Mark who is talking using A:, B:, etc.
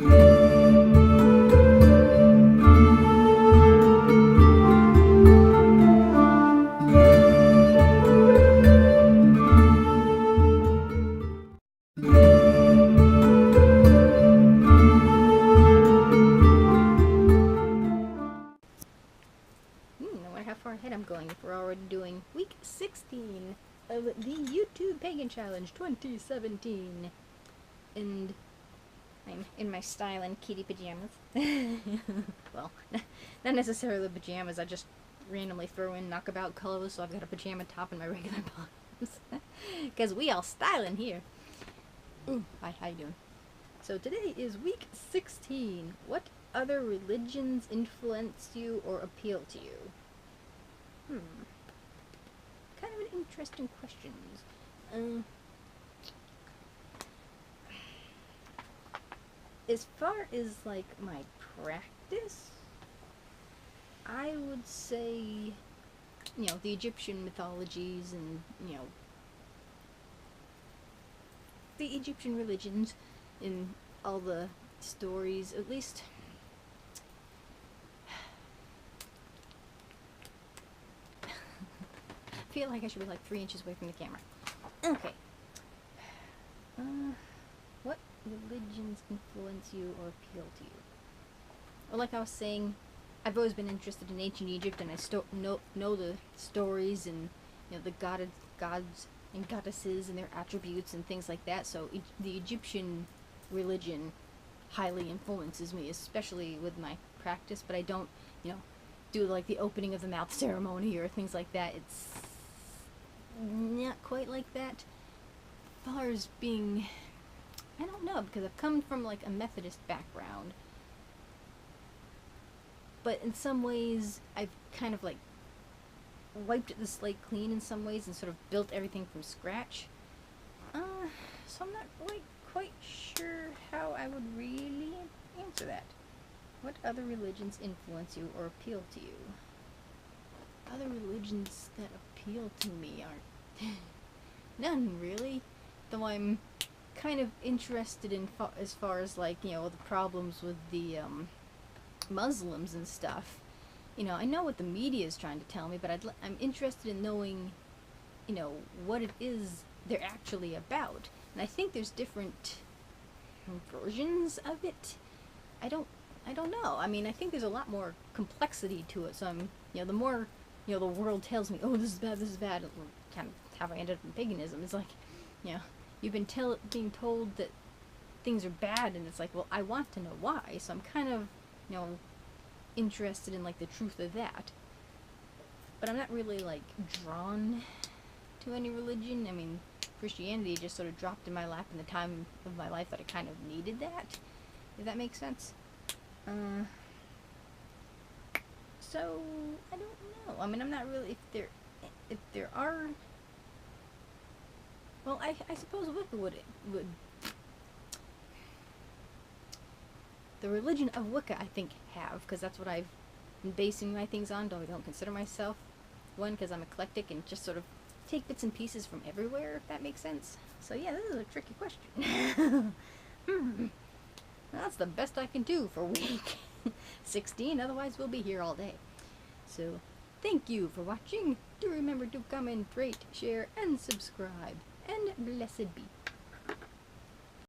A: I wonder how far ahead I'm going if we're already doing week 16 of the YouTube Pagan Challenge 2017. And I'm in my styling kitty pajamas. Well, not necessarily pajamas, I just randomly throw in knockabout colors, so I've got a pajama top and my regular bottoms. Because we all styling here. Ooh, hi, how you doing? So today is week 16. What other religions influence you or appeal to you? Kind of an interesting question. As far as, like, my practice, I would say, the Egyptian mythologies and, the Egyptian religions in all the stories, at least. I feel like I should be like 3 inches away from the camera. Okay. What religions influence you or appeal to you? Well, like I was saying, I've always been interested in ancient Egypt, and I know the stories and the gods and goddesses and their attributes and things like that. So the Egyptian religion highly influences me, especially with my practice. But I don't, do like the opening of the mouth ceremony or things like that. It's not quite like that. As far as being, I don't know, because I've come from like a Methodist background, but in some ways I've kind of like wiped the slate clean in some ways and sort of built everything from scratch. So I'm not quite sure how I would really answer that. What other religions influence you or appeal to you? Other religions that appeal to me aren't none really, though I'm kind of interested in as far as like the problems with the Muslims and stuff. I know what the media is trying to tell me, but I'm interested in knowing what it is they're actually about. And I think there's different versions of it. I don't know. I mean, I think there's a lot more complexity to it. So I'm, the more, the world tells me, oh, this is bad, kind of how I ended up in paganism. It's like, you've been being told that things are bad, and it's like, well, I want to know why. So I'm kind of, interested in like the truth of that. But I'm not really like drawn to any religion. I mean, Christianity just sort of dropped in my lap in the time of my life that I kind of needed that, if that makes sense. So I don't know. I mean, I'm not really, if there are, well, I suppose Wicca would the religion of Wicca, I think, because that's what I've been basing my things on, though I don't consider myself one, because I'm eclectic and just sort of take bits and pieces from everywhere, if that makes sense. So yeah, this is a tricky question. That's the best I can do for week 16, otherwise we'll be here all day. So, thank you for watching. Do remember to comment, rate, share, and subscribe. And blessed be.